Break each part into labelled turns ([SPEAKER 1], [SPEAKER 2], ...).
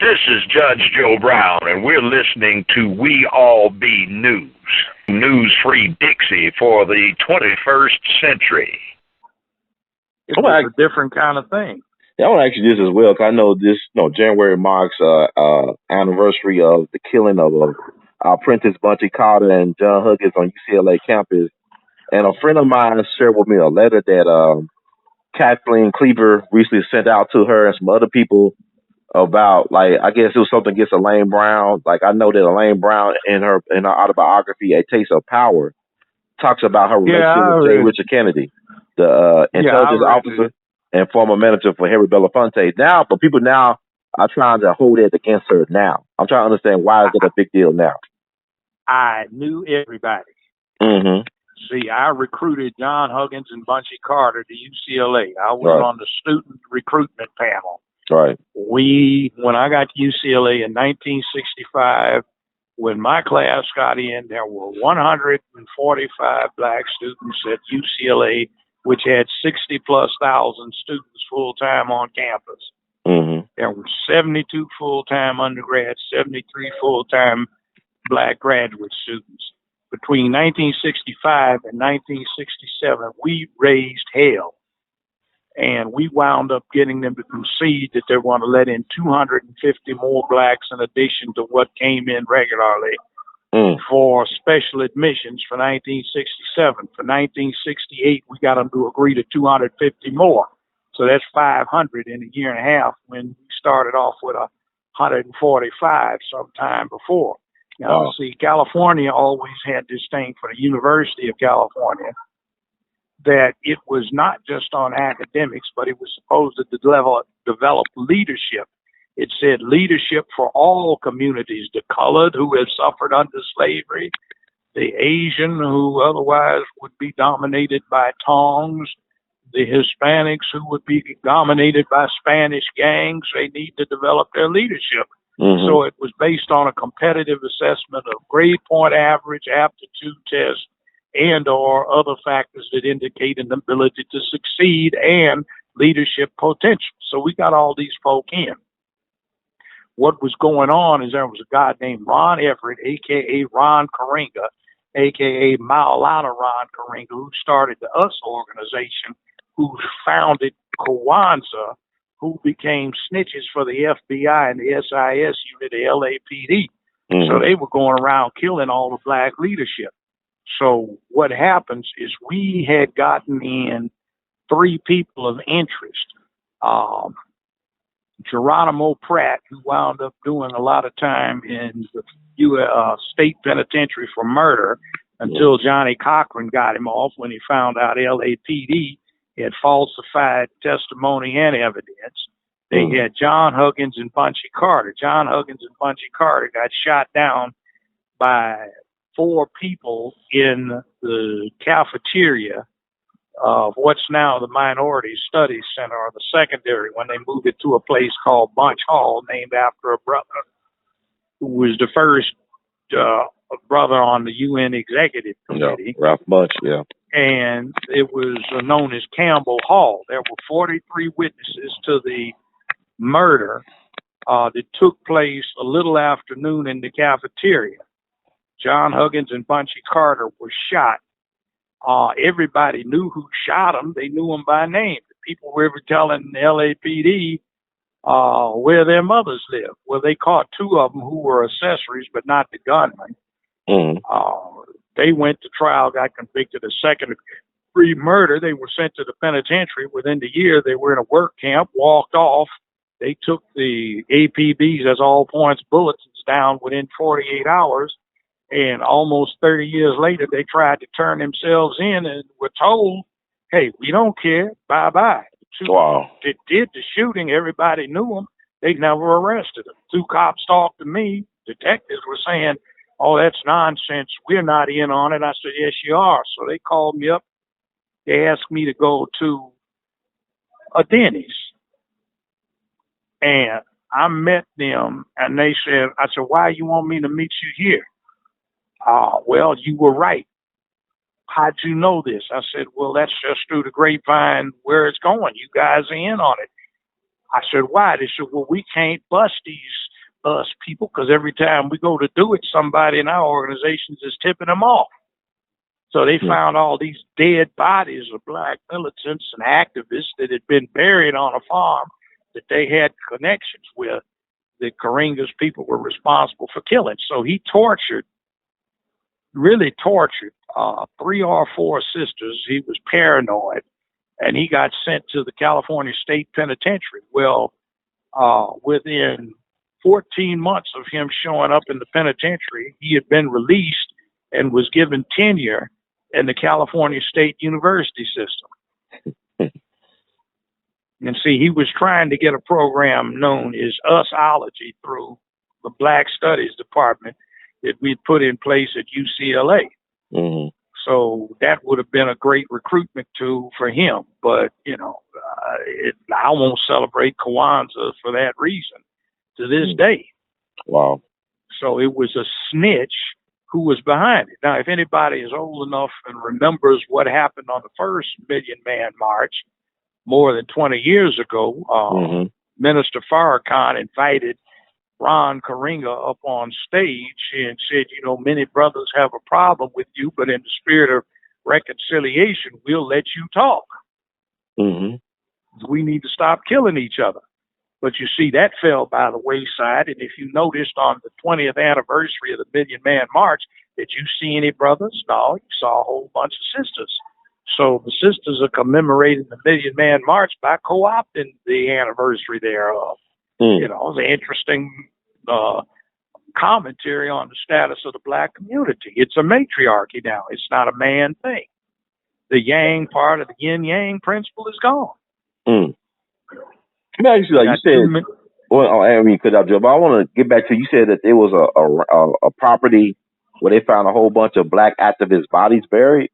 [SPEAKER 1] This is Judge Joe Brown, and we're listening to We All Be News. News-free Dixie for the 21st century.
[SPEAKER 2] It's a different kind of thing.
[SPEAKER 3] Yeah, I want to ask you this as well, because I know this, January marks anniversary of the killing of Prentice Bunchy Carter and John Huggins on UCLA campus. And a friend of mine shared with me a letter that Kathleen Cleaver recently sent out to her and some other people about, like, I guess it was something against ElaINe Brown. Like, I know that ElaINE Brown in her autobiography, A Taste of Power, talks about her relationship with J. Richard Kennedy, the intelligence officer and former manager for Harry Belafonte. Now, but people now are trying to hold it against her now. I'm trying to understand, why is it a big deal now?
[SPEAKER 2] I knew everybody.
[SPEAKER 3] Mm-hmm.
[SPEAKER 2] See, I recruited John Huggins and Bunchy Carter to UCLA. I was on the student recruitment panel.
[SPEAKER 3] Right.
[SPEAKER 2] When I got to UCLA in 1965, when my class got in, there were 145 black students at UCLA, which had 60,000+ students full-time on campus.
[SPEAKER 3] Mm-hmm.
[SPEAKER 2] There were 72 full-time undergrads, 73 full-time black graduate students. Between 1965 and 1967, we raised hell. And we wound up getting them to concede that they want to let in 250 more blacks in addition to what came in regularly for special admissions for 1967. For 1968, we got them to agree to 250 more. So that's 500 in a year and a half, when we started off with 145 sometime before. Now, see, California always had this thing for the University of California, that it was not just on academics, but it was supposed to develop leadership. It said leadership for all communities, the colored who have suffered under slavery, the Asian who otherwise would be dominated by tongs, the Hispanics who would be dominated by Spanish gangs. They need to develop their leadership.
[SPEAKER 3] Mm-hmm.
[SPEAKER 2] So it was based on a competitive assessment of grade point average, aptitude tests, and or other factors that indicate an ability to succeed and leadership potential. So we got all these folk in. What was going on is there was a guy named Ron Everett, a.k.a. Ron Karinga, a.k.a. Maulana Ron Karinga, who started the US organization, who founded KWANZAA, who became snitches for the FBI and the SIS unit, the LAPD.
[SPEAKER 3] Mm-hmm.
[SPEAKER 2] So they were going around killing all the black leadership. So what happens is we had gotten in 3 people of interest. Geronimo Pratt, who wound up doing a lot of time in the state penitentiary for murder until Johnny Cochran got him off when he found out LAPD had falsified testimony and evidence. They had John Huggins and Bunchy Carter. John Huggins and Bunchy Carter got shot down by 4 people in the cafeteria of what's now the Minority Studies Center, or the secondary, when they moved it to a place called Bunch Hall, named after a brother who was the first brother on the UN Executive Committee.
[SPEAKER 3] Ralph Bunch,
[SPEAKER 2] And it was known as Campbell Hall. There were 43 witnesses to the murder that took place a little after noon in the cafeteria. John Huggins and Bunchy Carter were shot. Everybody knew who shot them. They knew them by name. The people were telling the LAPD where their mothers lived. Well, they caught 2 of them who were accessories, but not the gunman. They went to trial, got convicted of second-degree murder. They were sent to the penitentiary. Within the year, they were in a work camp, walked off. They took the APBs, as all points bulletins, down within 48 hours. And almost 30 years later, they tried to turn themselves in and were told, hey, we don't care. Bye-bye.
[SPEAKER 3] Wow.
[SPEAKER 2] That did the shooting. Everybody knew them. They never arrested them. 2 cops talked to me. Detectives were saying, oh, that's nonsense. We're not in on it. I said, yes, you are. So they called me up. They asked me to go to a Denny's. And I met them, and they said, I said, why you want me to meet you here? Well, you were right. How'd you know this? I said, well, that's just through the grapevine where it's going. You guys are in on it. I said, why? They said, well, we can't bust these us people, because every time we go to do it, somebody in our organizations is tipping them off. So they found all these dead bodies of black militants and activists that had been buried on a farm that they had connections with, that Karenga's people were responsible for killing. So he really tortured 3 or 4 sisters. He was paranoid, and he got sent to the California State Penitentiary. Well, within 14 months of him showing up in the penitentiary, he had been released and was given tenure in the California State University system. And see, he was trying to get a program known as Usology through the Black Studies Department that we'd put in place at UCLA. Mm-hmm. So that would have been a great recruitment tool for him. But, you know, I won't celebrate KWANZAA for that reason to this day.
[SPEAKER 3] Wow.
[SPEAKER 2] So it was a snitch who was behind it. Now, if anybody is old enough and remembers what happened on the first Million Man March more than 20 years ago, Minister Farrakhan invited Ron Karenga up on stage and said, you know, many brothers have a problem with you, but in the spirit of reconciliation, we'll let you talk. We need to stop killing each other. But you see, that fell by the wayside. And if you noticed on the 20th anniversary of the Million Man March, did you see any brothers? No, you saw a whole bunch of sisters. So the sisters are commemorating the Million Man March by co-opting the anniversary thereof. You know, it's an interesting commentary on the status of the black community. It's a matriarchy now. It's not a man thing. The yang part of the yin-yang principle is gone.
[SPEAKER 3] Let me ask you, like you said, well, I mean, but I want to get back to, you said that there was a property where they found a whole bunch of black activist bodies buried.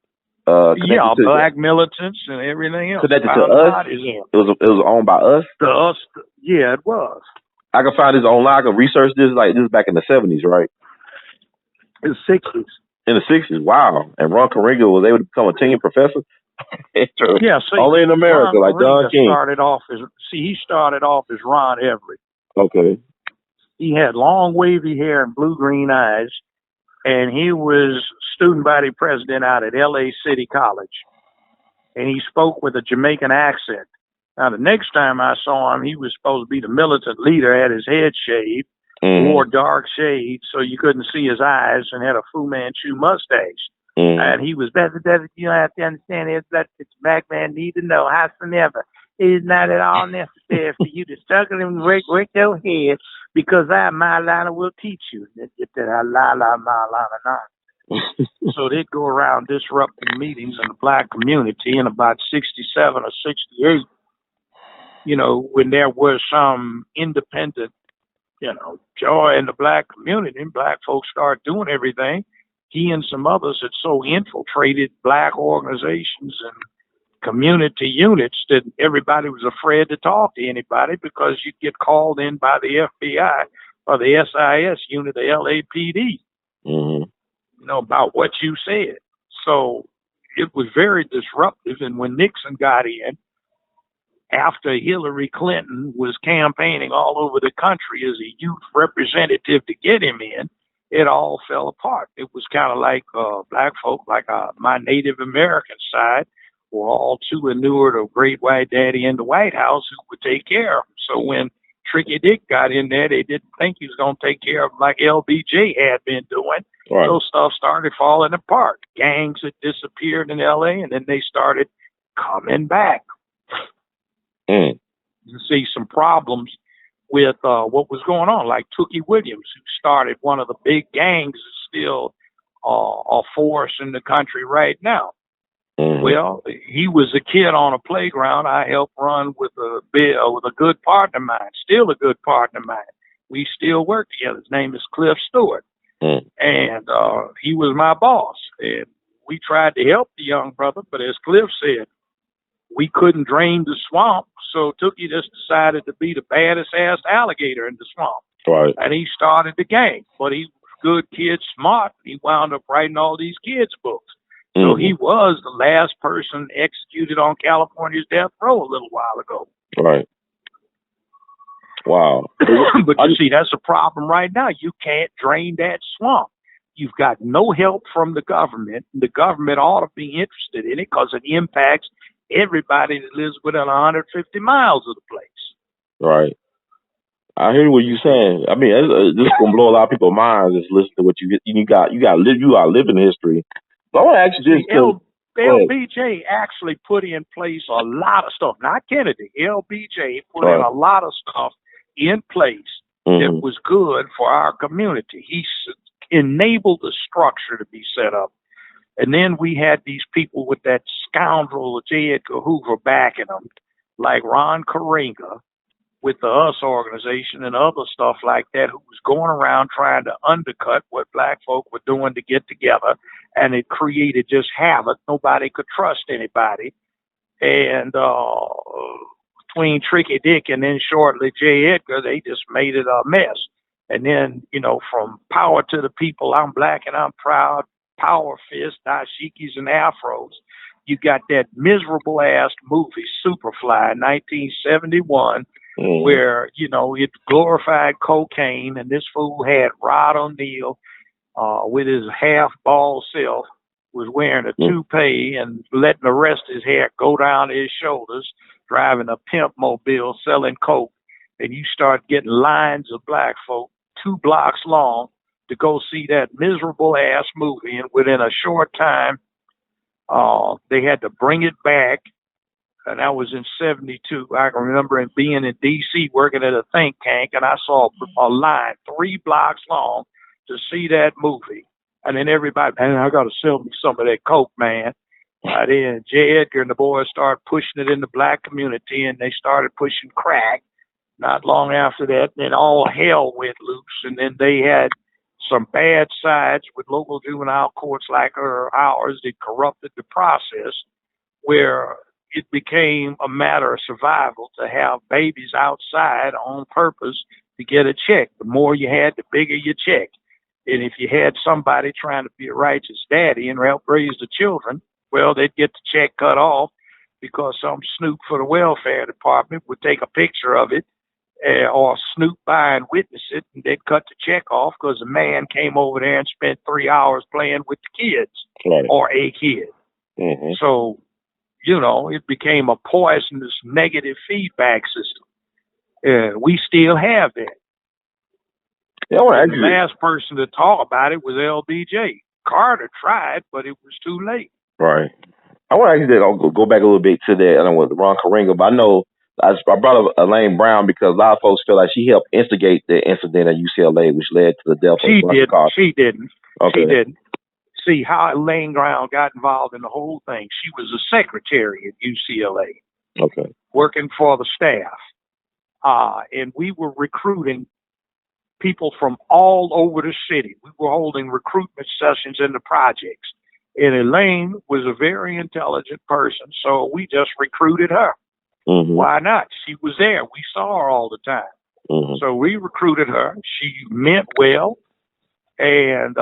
[SPEAKER 2] Yeah, black militants and everything else.
[SPEAKER 3] Connected to us? It was owned by us?
[SPEAKER 2] To us, yeah, it was.
[SPEAKER 3] I can find this online. I can research this. Like, this is back in the 70s, right?
[SPEAKER 2] In the 60s.
[SPEAKER 3] In the 60s, wow. And Ron Karenga was able to become a tenured professor?
[SPEAKER 2] Yeah, see,
[SPEAKER 3] only in America,
[SPEAKER 2] Ron
[SPEAKER 3] like Don King.
[SPEAKER 2] He started off as Ron Everett.
[SPEAKER 3] Okay.
[SPEAKER 2] He had long, wavy hair and blue-green eyes, and he was student body president out at L.A. City College. And he spoke with a Jamaican accent. Now, the next time I saw him, he was supposed to be the militant leader, had his head shaved, wore dark shades so you couldn't see his eyes, and had a Fu Manchu mustache. And he was better, you have to understand, it's that the black man need to know, howsoever, it is not at all necessary for you to struggle and work your head, because my line will teach you that So they'd go around disrupting meetings in the black community. In about 67 or 68, you know, when there was some independent, you know, joy in the black community, and black folks started doing everything, he and some others had so infiltrated black organizations and community units that everybody was afraid to talk to anybody, because you'd get called in by the FBI or the SIS unit, the LAPD, you know, about what you said. So it was very disruptive. And when Nixon got in, after Hillary Clinton was campaigning all over the country as a youth representative to get him in, it all fell apart. It was kind of like black folk, like my Native American side, were all too inured of great white daddy in the White House who would take care of them. So when Tricky Dick got in there, they didn't think he was going to take care of them like LBJ had been doing. Right. So stuff started falling apart. Gangs had disappeared in LA, and then they started coming back. You see some problems with what was going on, like Tookie Williams, who started one of the big gangs, is still a force in the country right now. Well, he was a kid on a playground I helped run with a good partner of mine, still a good partner of mine. We still work together. His name is Cliff Stewart. And he was my boss. And we tried to help the young brother, but as Cliff said, we couldn't drain the swamp, so Tookie just decided to be the baddest ass alligator in the swamp. Right. And he started the gang. But he was a good kid, smart. He wound up writing all these kids' books. So he was the last person executed on California's death row a little while ago. Right.
[SPEAKER 3] Wow.
[SPEAKER 2] But you see, that's a problem right now. You can't drain that swamp. You've got no help from the government. The government ought to be interested in it because it impacts everybody that lives within 150 miles of the place.
[SPEAKER 3] Right. I hear what you're saying. I mean, this is gonna blow a lot of people's minds. Just listen to what you got living history. So I want to ask you this.
[SPEAKER 2] LBJ actually put in place a lot of stuff. Not Kennedy. LBJ put in a lot of stuff in place that was good for our community. He enabled the structure to be set up. And then we had these people with that scoundrel J. Edgar Hoover backing them, like Ron Karenga with the US organization and other stuff like that, who was going around trying to undercut what black folk were doing to get together. And it created just havoc. Nobody could trust anybody. And between Tricky Dick and then shortly J. Edgar, they just made it a mess. And then, you know, from Power to the People, I'm Black and I'm Proud, Power Fist, Dashikis and Afros. You got that miserable ass movie, Superfly, 1971, where, you know, it glorified cocaine, and this fool had Rod O'Neal with his half bald self, was wearing a toupee and letting the rest of his hair go down to his shoulders, driving a pimp mobile, selling coke. And you start getting lines of black folk 2 blocks long to go see that miserable ass movie. And within a short time, they had to bring it back. And that was in 72. I can remember being in D.C. working at a think tank, and I saw a line 3 blocks long to see that movie. And then everybody, man, I got to sell me some of that coke, man. Then J. Edgar and the boys started pushing it in the black community, and they started pushing crack. Not long after that, then all hell went loose, and then they had some bad sides with local juvenile courts like ours that corrupted the process, where it became a matter of survival to have babies outside on purpose to get a check. The more you had, the bigger your check. And if you had somebody trying to be a righteous daddy and help raise the children, well, they'd get the check cut off because some snoop for the welfare department would take a picture of it or snoop by and witness it, and they'd cut the check off because the man came over there and spent 3 hours playing with the kids or a kid. So, you know, it became a poisonous negative feedback system. We still have that.
[SPEAKER 3] Yeah,
[SPEAKER 2] the last person to talk about it was LBJ. Carter tried, but it was too late.
[SPEAKER 3] Right. I want to actually go back a little bit to that. I don't know with Ron Karenga, but I know I brought up ElaINe Brown because a lot of folks feel like she helped instigate the incident at UCLA, which led to the death of Bunch Carter.
[SPEAKER 2] She didn't. See how ElaINe Brown got involved in the whole thing. She was a secretary at UCLA.
[SPEAKER 3] Okay.
[SPEAKER 2] Working for the staff. And we were recruiting people from all over the city. We were holding recruitment sessions in the projects. And ElaINe was a very intelligent person, so we just recruited her. Why not? She was there. We saw her all the time. So we recruited her. She meant well. And,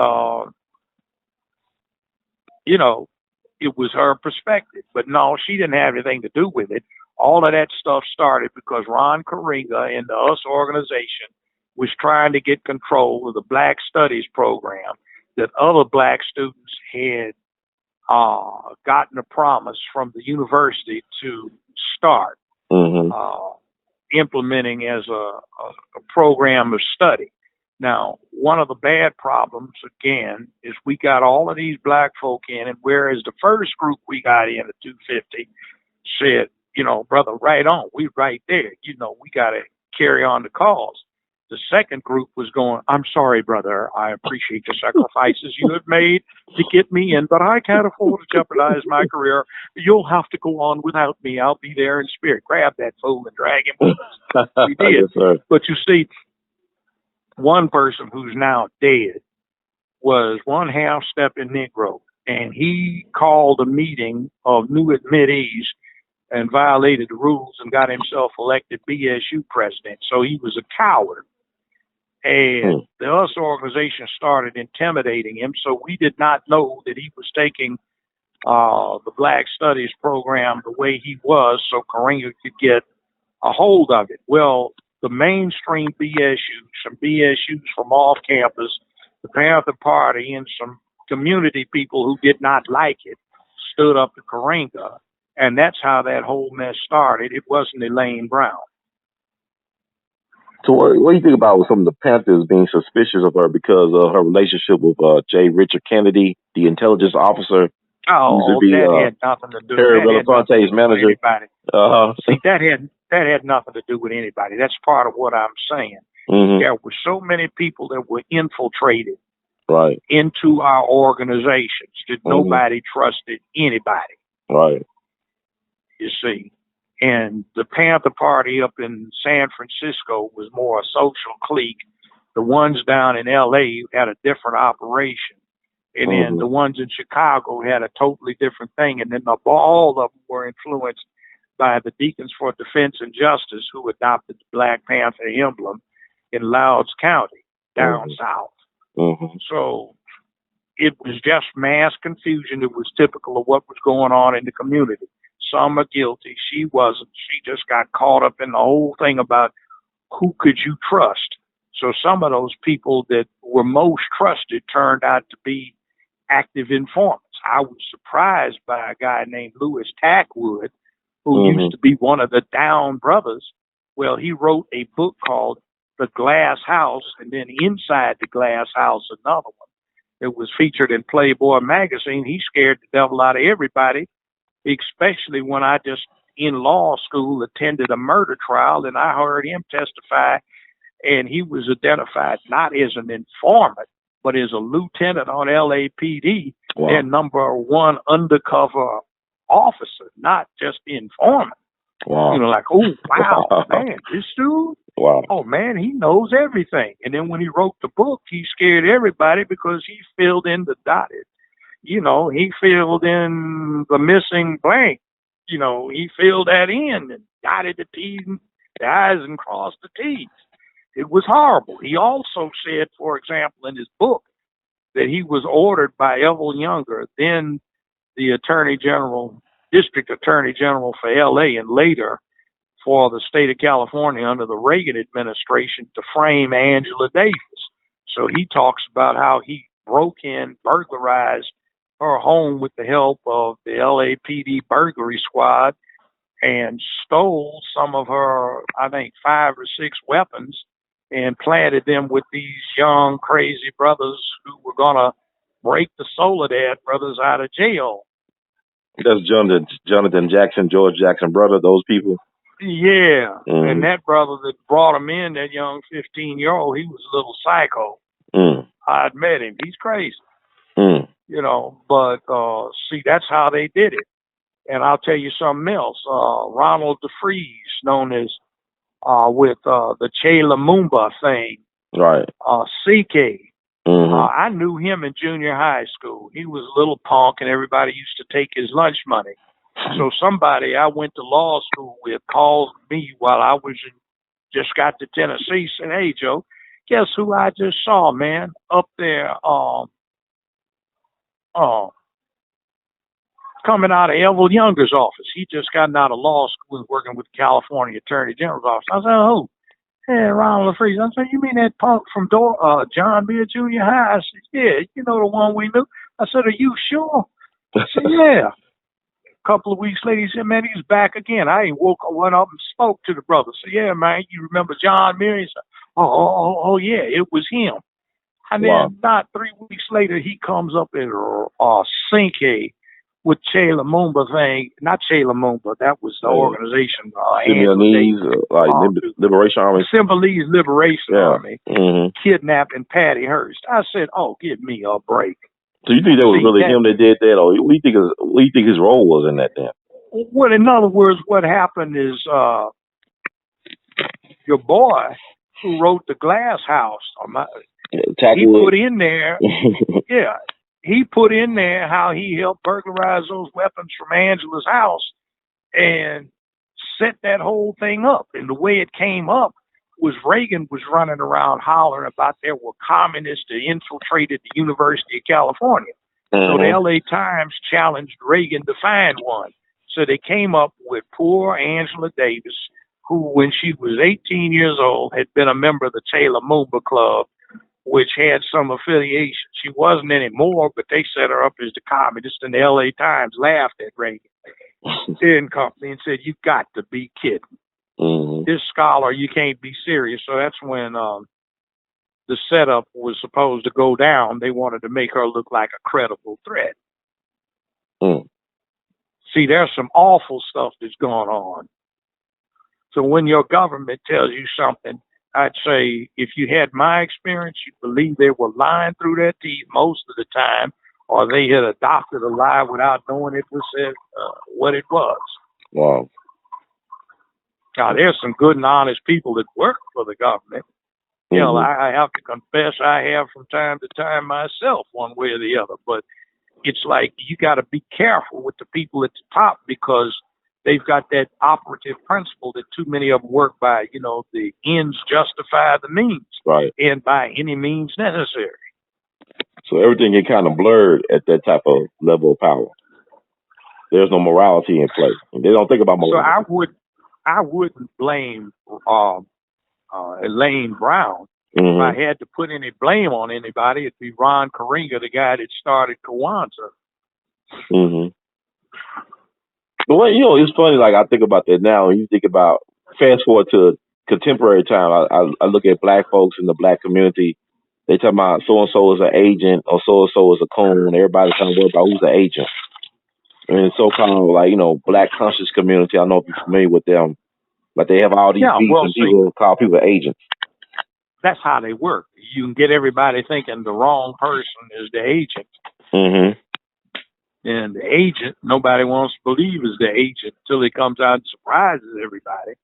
[SPEAKER 2] you know, it was her perspective. But no, she didn't have anything to do with it. All of that stuff started because Ron Karenga and the US organization was trying to get control of the Black Studies program that other black students had gotten a promise from the university to start implementing as a program of study. Now, one of the bad problems, again, is we got all of these black folk in, and whereas the first group we got in at 250 said, you know, brother, right on, we right there. You know, we got to carry on the cause. The second group was going, I'm sorry, brother, I appreciate the sacrifices you have made to get me in, but I can't afford to jeopardize my career. You'll have to go on without me. I'll be there in spirit. Grab that fool and drag him with us. We did.
[SPEAKER 3] Yes,
[SPEAKER 2] but you see, one person who's now dead was one half-stepping Negro, and he called a meeting of new admittees and violated the rules and got himself elected BSU president. So he was a coward. And the US organization started intimidating him, so we did not know that he was taking the Black Studies program the way he was so Karenga could get a hold of it. Well, the mainstream BSUs, some BSUs from off campus, the Panther Party, and some community people who did not like it stood up to Karenga, and that's how that whole mess started. It wasn't ElaINe Brown.
[SPEAKER 3] So what do you think about some of the Panthers being suspicious of her because of her relationship with J. Richard Kennedy, the intelligence officer?
[SPEAKER 2] Oh, that had nothing to do.
[SPEAKER 3] Harry
[SPEAKER 2] That had nothing to do
[SPEAKER 3] manager.
[SPEAKER 2] with anybody. See, that had nothing to do with anybody. That's part of what I'm saying.
[SPEAKER 3] Mm-hmm.
[SPEAKER 2] There were so many people that were infiltrated
[SPEAKER 3] right
[SPEAKER 2] into our organizations that nobody trusted anybody.
[SPEAKER 3] Right.
[SPEAKER 2] You see. And the Panther Party up in San Francisco was more a social clique. The ones down in L.A. had a different operation. And then the ones in Chicago had a totally different thing. And then all of them were influenced by the Deacons for Defense and Justice, who adopted the Black Panther emblem in Louds County, down south. So it was just mass confusion. It was typical of what was going on in the community. Some are guilty. She wasn't. She just got caught up in the whole thing about who could you trust. So some of those people that were most trusted turned out to be active informants. I was surprised by a guy named Louis Tackwood, who used to be one of the Down brothers. Well, he wrote a book called The Glass House, and then inside the Glass House, another one. It was featured in Playboy magazine. He scared the devil out of everybody, especially when I just in law school attended a murder trial, and I heard him testify, and he was identified not as an informant, but as a lieutenant on LAPD and #1 undercover officer, not just the informant. You know, like, oh, wow, man, this dude, oh, man, he knows everything. And then when he wrote the book, he scared everybody because he filled in the dotted. You know, he filled in the missing blank. You know, he filled that in and dotted the T's and the I's and crossed the T's. It was horrible. He also said, for example, in his book, that he was ordered by L.L. Younger, then the District Attorney General for L.A. and later for the state of California under the Reagan administration, to frame Angela Davis. So he talks about how he broke in, burglarized her home with the help of the LAPD burglary squad and stole some of her, I think, 5 or 6 weapons and planted them with these young, crazy brothers who were going to break the Soledad brothers out of jail.
[SPEAKER 3] That's Jonathan Jackson, George Jackson brother, those people?
[SPEAKER 2] Yeah. And that brother that brought him in, that young 15-year-old, he was a little psycho. I'd met him. He's crazy. You know, but see, that's how they did it. And I'll tell you something else. Ronald DeFries, known as with the Che Lumumba thing,
[SPEAKER 3] right?
[SPEAKER 2] CK. I knew him in junior high school. He was a little punk, and everybody used to take his lunch money. So somebody I went to law school with called me while I was just got to Tennessee, said, "Hey, Joe, guess who I just saw, man, up there coming out of L.L. Younger's office. He just gotten out of law school and working with the California Attorney General's office." I said, "Who?" "Hey, Ronald DeFries." I said, "You mean that punk from John Beer Junior High?" I said, "Yeah, you know the one we knew." I said, "Are you sure?" I said, "Yeah." A couple of weeks later, he said, "Man, he's back again." I went up and spoke to the brother. I said, "Yeah, man, you remember John Beer?" He said, oh, yeah, it was him. And then not 3 weeks later, he comes up in Sinke with Che Lumumba thing. Not Che Lumumba, that was the organization.
[SPEAKER 3] Liberation Army.
[SPEAKER 2] Symbionese Liberation Army. Kidnapping Patty Hearst. I said, "Oh, give me a break."
[SPEAKER 3] So you think that was really him that did that, or what do you think his role was in that then?
[SPEAKER 2] Well, in other words, what happened is your boy who wrote The Glass House, he put in there, he put in there how he helped burglarize those weapons from Angela's house and set that whole thing up. And the way it came up was Reagan was running around hollering about there were communists that infiltrated the University of California. So the LA Times challenged Reagan to find one. So they came up with poor Angela Davis, who, when she was 18 years old, had been a member of the Taylor Moomba Club, which had some affiliation. She wasn't anymore, but they set her up as the communist, and the L.A. Times laughed at Reagan and company and said, "You got to be kidding. This scholar, you can't be serious." So that's when the setup was supposed to go down. They wanted to make her look like a credible threat. See, there's some awful stuff that's going on. So when your government tells you something, I'd say if you had my experience, you'd believe they were lying through their teeth most of the time, or they had adopted a lie without knowing it was what it was.
[SPEAKER 3] Wow.
[SPEAKER 2] Now, there's some good and honest people that work for the government. You know, I have to confess I have from time to time myself, one way or the other. But it's like you got to be careful with the people at the top, because they've got that operative principle that too many of them work by, you know, the ends justify the means.
[SPEAKER 3] Right.
[SPEAKER 2] And by any means necessary.
[SPEAKER 3] So everything get kind of blurred at that type of level of power. There's no morality in play. They don't think about morality.
[SPEAKER 2] So I wouldn't blame Elaine Brown. If I had to put any blame on anybody, it'd be Ron Karinga, the guy that started KWANZAA.
[SPEAKER 3] But you know, it's funny. Like I think about that now, and you think about fast forward to contemporary time. I look at black folks in the black community. They talk about so and so is an agent or so and so is a coon. Everybody's trying to worry about who's an agent. And so kind of like, you know, black conscious community. I don't know if you're familiar with them, but they have all these beats and people call people agents.
[SPEAKER 2] That's how they work. You can get everybody thinking the wrong person is the agent. And the agent, nobody wants to believe is the agent until he comes out and surprises everybody.